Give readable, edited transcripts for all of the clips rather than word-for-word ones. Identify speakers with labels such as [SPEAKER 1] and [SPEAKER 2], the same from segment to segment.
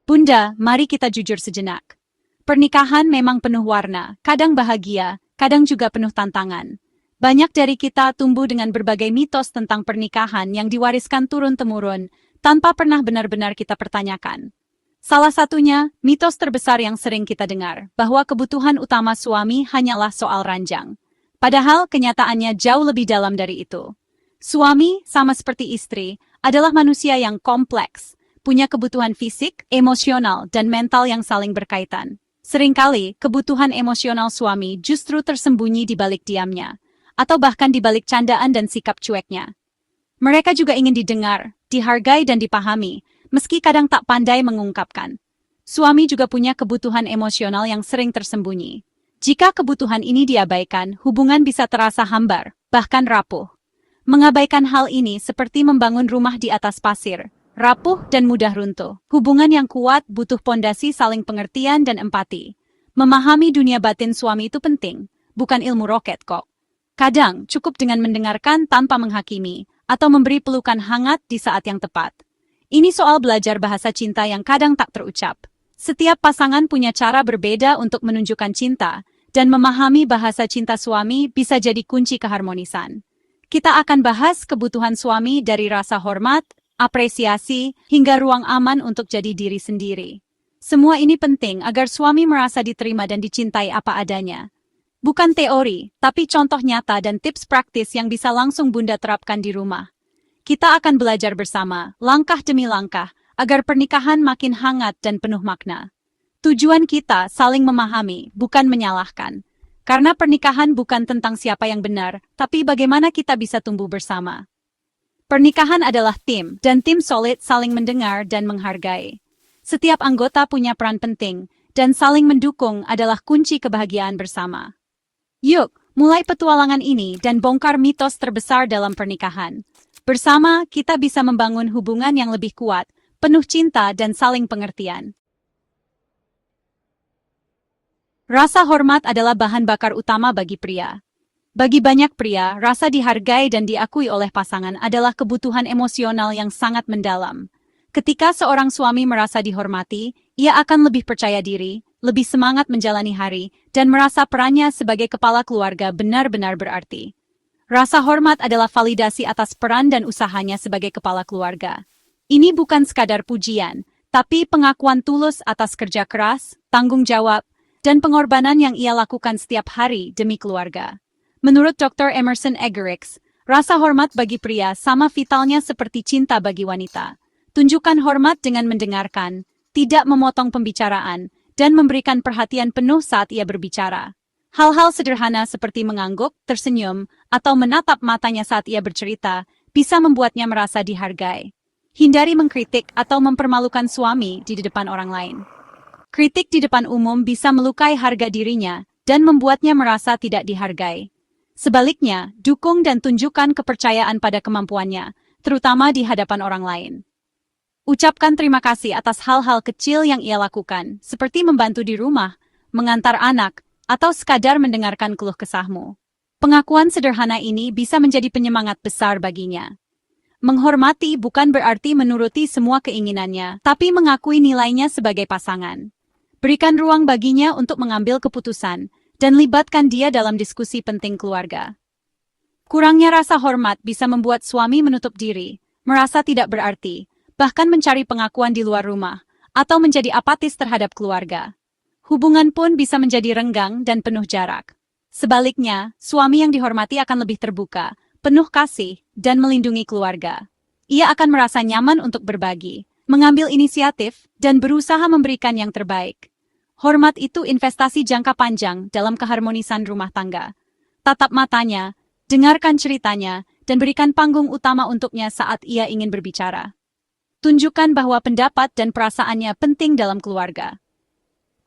[SPEAKER 1] Bunda, mari kita jujur sejenak. Pernikahan memang penuh warna, kadang bahagia, kadang juga penuh tantangan. Banyak dari kita tumbuh dengan berbagai mitos tentang pernikahan yang diwariskan turun-temurun, tanpa pernah benar-benar kita pertanyakan. Salah satunya, mitos terbesar yang sering kita dengar, bahwa kebutuhan utama suami hanyalah soal ranjang. Padahal kenyataannya jauh lebih dalam dari itu. Suami, sama seperti istri, adalah manusia yang kompleks, punya kebutuhan fisik, emosional, dan mental yang saling berkaitan. Seringkali, kebutuhan emosional suami justru tersembunyi di balik diamnya, atau bahkan di balik candaan dan sikap cueknya. Mereka juga ingin didengar, dihargai dan dipahami, meski kadang tak pandai mengungkapkan. Suami juga punya kebutuhan emosional yang sering tersembunyi. Jika kebutuhan ini diabaikan, hubungan bisa terasa hambar, bahkan rapuh. Mengabaikan hal ini seperti membangun rumah di atas pasir, rapuh dan mudah runtuh. Hubungan yang kuat butuh pondasi saling pengertian dan empati. Memahami dunia batin suami itu penting, bukan ilmu roket kok. Kadang cukup dengan mendengarkan tanpa menghakimi, atau memberi pelukan hangat di saat yang tepat. Ini soal belajar bahasa cinta yang kadang tak terucap. Setiap pasangan punya cara berbeda untuk menunjukkan cinta, dan memahami bahasa cinta suami bisa jadi kunci keharmonisan. Kita akan bahas kebutuhan suami dari rasa hormat, apresiasi, hingga ruang aman untuk jadi diri sendiri. Semua ini penting agar suami merasa diterima dan dicintai apa adanya. Bukan teori, tapi contoh nyata dan tips praktis yang bisa langsung Bunda terapkan di rumah. Kita akan belajar bersama, langkah demi langkah, agar pernikahan makin hangat dan penuh makna. Tujuan kita saling memahami, bukan menyalahkan. Karena pernikahan bukan tentang siapa yang benar, tapi bagaimana kita bisa tumbuh bersama. Pernikahan adalah tim, dan tim solid saling mendengar dan menghargai. Setiap anggota punya peran penting, dan saling mendukung adalah kunci kebahagiaan bersama. Yuk, mulai petualangan ini dan bongkar mitos terbesar dalam pernikahan. Bersama, kita bisa membangun hubungan yang lebih kuat, penuh cinta dan saling pengertian. Rasa hormat adalah bahan bakar utama bagi pria. Bagi banyak pria, rasa dihargai dan diakui oleh pasangan adalah kebutuhan emosional yang sangat mendalam. Ketika seorang suami merasa dihormati, ia akan lebih percaya diri, lebih semangat menjalani hari, dan merasa perannya sebagai kepala keluarga benar-benar berarti. Rasa hormat adalah validasi atas peran dan usahanya sebagai kepala keluarga. Ini bukan sekadar pujian, tapi pengakuan tulus atas kerja keras, tanggung jawab, dan pengorbanan yang ia lakukan setiap hari demi keluarga. Menurut Dr. Emerson Eggerichs, rasa hormat bagi pria sama vitalnya seperti cinta bagi wanita. Tunjukkan hormat dengan mendengarkan, tidak memotong pembicaraan, dan memberikan perhatian penuh saat ia berbicara. Hal-hal sederhana seperti mengangguk, tersenyum, atau menatap matanya saat ia bercerita, bisa membuatnya merasa dihargai. Hindari mengkritik atau mempermalukan suami di depan orang lain. Kritik di depan umum bisa melukai harga dirinya dan membuatnya merasa tidak dihargai. Sebaliknya, dukung dan tunjukkan kepercayaan pada kemampuannya, terutama di hadapan orang lain. Ucapkan terima kasih atas hal-hal kecil yang ia lakukan, seperti membantu di rumah, mengantar anak, atau sekadar mendengarkan keluh kesahmu. Pengakuan sederhana ini bisa menjadi penyemangat besar baginya. Menghormati bukan berarti menuruti semua keinginannya, tapi mengakui nilainya sebagai pasangan. Berikan ruang baginya untuk mengambil keputusan, dan libatkan dia dalam diskusi penting keluarga. Kurangnya rasa hormat bisa membuat suami menutup diri, merasa tidak berarti, bahkan mencari pengakuan di luar rumah, atau menjadi apatis terhadap keluarga. Hubungan pun bisa menjadi renggang dan penuh jarak. Sebaliknya, suami yang dihormati akan lebih terbuka, penuh kasih, dan melindungi keluarga. Ia akan merasa nyaman untuk berbagi, mengambil inisiatif, dan berusaha memberikan yang terbaik. Hormat itu investasi jangka panjang dalam keharmonisan rumah tangga. Tatap matanya, dengarkan ceritanya, dan berikan panggung utama untuknya saat ia ingin berbicara. Tunjukkan bahwa pendapat dan perasaannya penting dalam keluarga.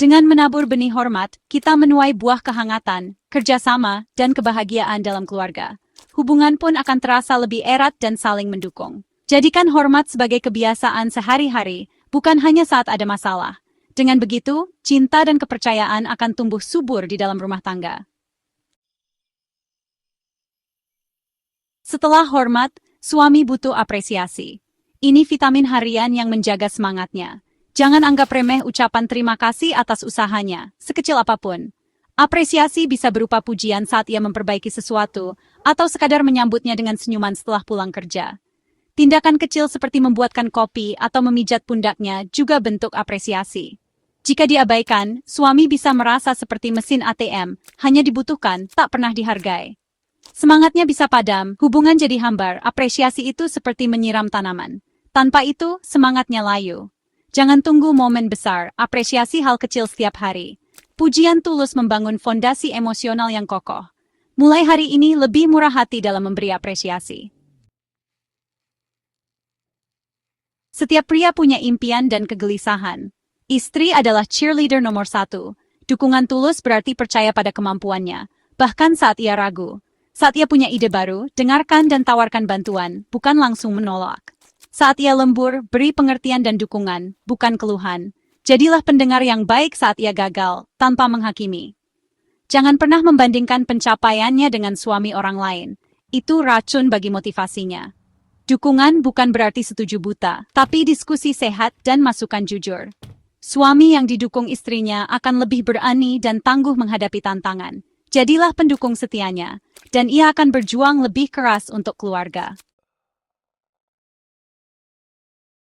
[SPEAKER 1] Dengan menabur benih hormat, kita menuai buah kehangatan, kerjasama, dan kebahagiaan dalam keluarga. Hubungan pun akan terasa lebih erat dan saling mendukung. Jadikan hormat sebagai kebiasaan sehari-hari, bukan hanya saat ada masalah. Dengan begitu, cinta dan kepercayaan akan tumbuh subur di dalam rumah tangga. Setelah hormat, suami butuh apresiasi. Ini vitamin harian yang menjaga semangatnya. Jangan anggap remeh ucapan terima kasih atas usahanya, sekecil apapun. Apresiasi bisa berupa pujian saat ia memperbaiki sesuatu, atau sekadar menyambutnya dengan senyuman setelah pulang kerja. Tindakan kecil seperti membuatkan kopi atau memijat pundaknya juga bentuk apresiasi. Jika diabaikan, suami bisa merasa seperti mesin ATM, hanya dibutuhkan, tak pernah dihargai. Semangatnya bisa padam, hubungan jadi hambar, apresiasi itu seperti menyiram tanaman. Tanpa itu, semangatnya layu. Jangan tunggu momen besar, apresiasi hal kecil setiap hari. Pujian tulus membangun fondasi emosional yang kokoh. Mulai hari ini lebih murah hati dalam memberi apresiasi. Setiap pria punya impian dan kegelisahan. Istri adalah cheerleader nomor 1. Dukungan tulus berarti percaya pada kemampuannya, bahkan saat ia ragu. Saat ia punya ide baru, dengarkan dan tawarkan bantuan, bukan langsung menolak. Saat ia lembur, beri pengertian dan dukungan, bukan keluhan. Jadilah pendengar yang baik saat ia gagal, tanpa menghakimi. Jangan pernah membandingkan pencapaiannya dengan suami orang lain. Itu racun bagi motivasinya. Dukungan bukan berarti setuju buta, tapi diskusi sehat dan masukan jujur. Suami yang didukung istrinya akan lebih berani dan tangguh menghadapi tantangan. Jadilah pendukung setianya, dan ia akan berjuang lebih keras untuk keluarga.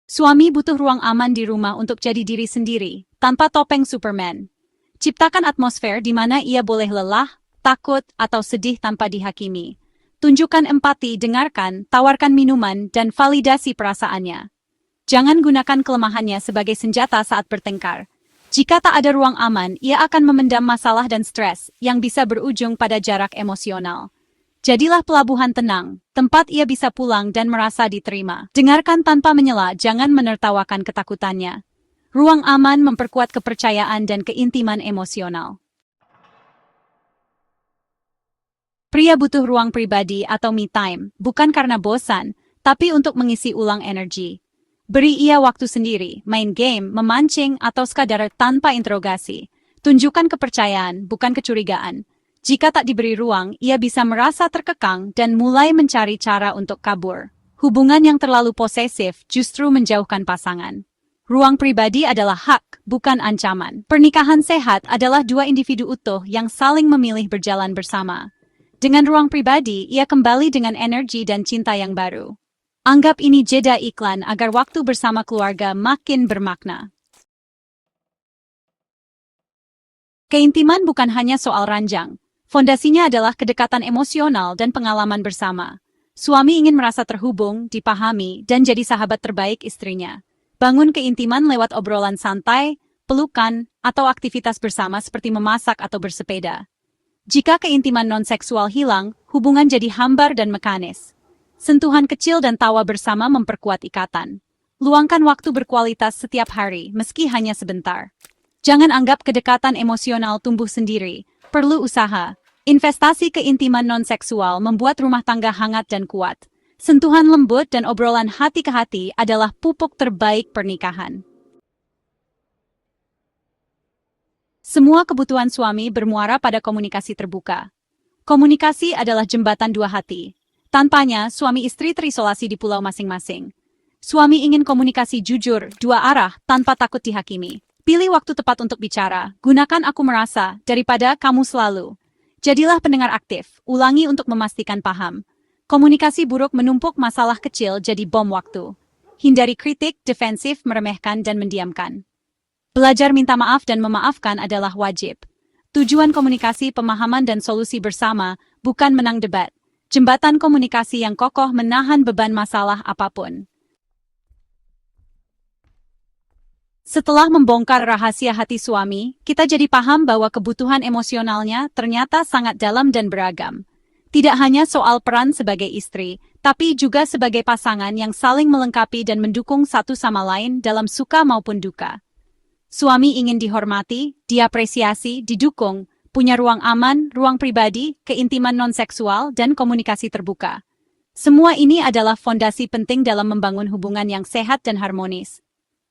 [SPEAKER 1] Suami butuh ruang aman di rumah untuk jadi diri sendiri, tanpa topeng Superman. Ciptakan atmosfer di mana ia boleh lelah, takut, atau sedih tanpa dihakimi. Tunjukkan empati, dengarkan, tawarkan minuman, dan validasi perasaannya. Jangan gunakan kelemahannya sebagai senjata saat bertengkar. Jika tak ada ruang aman, ia akan memendam masalah dan stres yang bisa berujung pada jarak emosional. Jadilah pelabuhan tenang, tempat ia bisa pulang dan merasa diterima. Dengarkan tanpa menyela, jangan menertawakan ketakutannya. Ruang aman memperkuat kepercayaan dan keintiman emosional. Pria butuh ruang pribadi atau me time, bukan karena bosan, tapi untuk mengisi ulang energi. Beri ia waktu sendiri, main game, memancing, atau sekadar tanpa interogasi. Tunjukkan kepercayaan, bukan kecurigaan. Jika tak diberi ruang, ia bisa merasa terkekang dan mulai mencari cara untuk kabur. Hubungan yang terlalu posesif justru menjauhkan pasangan. Ruang pribadi adalah hak, bukan ancaman. Pernikahan sehat adalah dua individu utuh yang saling memilih berjalan bersama. Dengan ruang pribadi, ia kembali dengan energi dan cinta yang baru. Anggap ini jeda iklan agar waktu bersama keluarga makin bermakna. Keintiman bukan hanya soal ranjang. Fondasinya adalah kedekatan emosional dan pengalaman bersama. Suami ingin merasa terhubung, dipahami, dan jadi sahabat terbaik istrinya. Bangun keintiman lewat obrolan santai, pelukan, atau aktivitas bersama seperti memasak atau bersepeda. Jika keintiman non-seksual hilang, hubungan jadi hambar dan mekanis. Sentuhan kecil dan tawa bersama memperkuat ikatan. Luangkan waktu berkualitas setiap hari, meski hanya sebentar. Jangan anggap kedekatan emosional tumbuh sendiri, perlu usaha. Investasi keintiman non-seksual membuat rumah tangga hangat dan kuat. Sentuhan lembut dan obrolan hati ke hati adalah pupuk terbaik pernikahan. Semua kebutuhan suami bermuara pada komunikasi terbuka. Komunikasi adalah jembatan dua hati. Tanpanya, suami istri terisolasi di pulau masing-masing. Suami ingin komunikasi jujur, dua arah, tanpa takut dihakimi. Pilih waktu tepat untuk bicara, gunakan aku merasa, daripada kamu selalu. Jadilah pendengar aktif, ulangi untuk memastikan paham. Komunikasi buruk menumpuk masalah kecil jadi bom waktu. Hindari kritik, defensif, meremehkan, dan mendiamkan. Belajar minta maaf dan memaafkan adalah wajib. Tujuan komunikasi pemahaman dan solusi bersama, bukan menang debat. Jembatan komunikasi yang kokoh menahan beban masalah apapun. Setelah membongkar rahasia hati suami, kita jadi paham bahwa kebutuhan emosionalnya ternyata sangat dalam dan beragam. Tidak hanya soal peran sebagai istri, tapi juga sebagai pasangan yang saling melengkapi dan mendukung satu sama lain dalam suka maupun duka. Suami ingin dihormati, diapresiasi, didukung, punya ruang aman, ruang pribadi, keintiman non-seksual, dan komunikasi terbuka. Semua ini adalah fondasi penting dalam membangun hubungan yang sehat dan harmonis,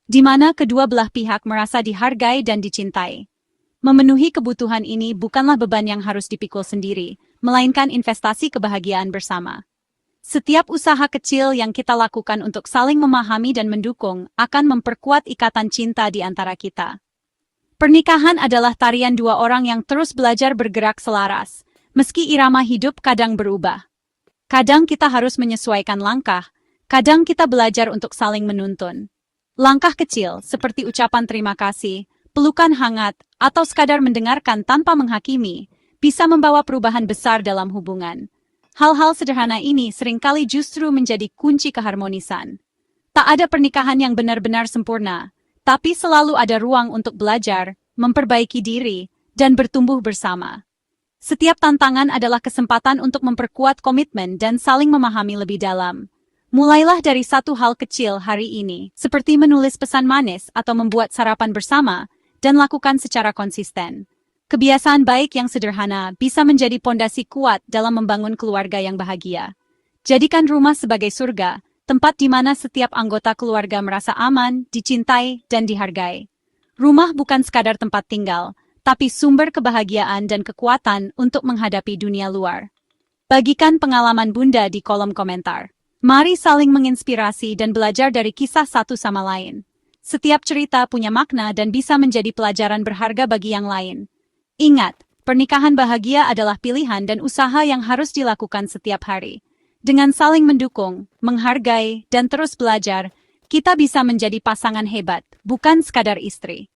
[SPEAKER 1] di mana kedua belah pihak merasa dihargai dan dicintai. Memenuhi kebutuhan ini bukanlah beban yang harus dipikul sendiri, melainkan investasi kebahagiaan bersama. Setiap usaha kecil yang kita lakukan untuk saling memahami dan mendukung akan memperkuat ikatan cinta di antara kita. Pernikahan adalah tarian dua orang yang terus belajar bergerak selaras, meski irama hidup kadang berubah. Kadang kita harus menyesuaikan langkah, kadang kita belajar untuk saling menuntun. Langkah kecil, seperti ucapan terima kasih, pelukan hangat, atau sekadar mendengarkan tanpa menghakimi, bisa membawa perubahan besar dalam hubungan. Hal-hal sederhana ini seringkali justru menjadi kunci keharmonisan. Tak ada pernikahan yang benar-benar sempurna, tapi selalu ada ruang untuk belajar, memperbaiki diri, dan bertumbuh bersama. Setiap tantangan adalah kesempatan untuk memperkuat komitmen dan saling memahami lebih dalam. Mulailah dari satu hal kecil hari ini, seperti menulis pesan manis atau membuat sarapan bersama, dan lakukan secara konsisten. Kebiasaan baik yang sederhana bisa menjadi pondasi kuat dalam membangun keluarga yang bahagia. Jadikan rumah sebagai surga, tempat di mana setiap anggota keluarga merasa aman, dicintai, dan dihargai. Rumah bukan sekadar tempat tinggal, tapi sumber kebahagiaan dan kekuatan untuk menghadapi dunia luar. Bagikan pengalaman Bunda di kolom komentar. Mari saling menginspirasi dan belajar dari kisah satu sama lain. Setiap cerita punya makna dan bisa menjadi pelajaran berharga bagi yang lain. Ingat, pernikahan bahagia adalah pilihan dan usaha yang harus dilakukan setiap hari. Dengan saling mendukung, menghargai, dan terus belajar, kita bisa menjadi pasangan hebat, bukan sekadar istri.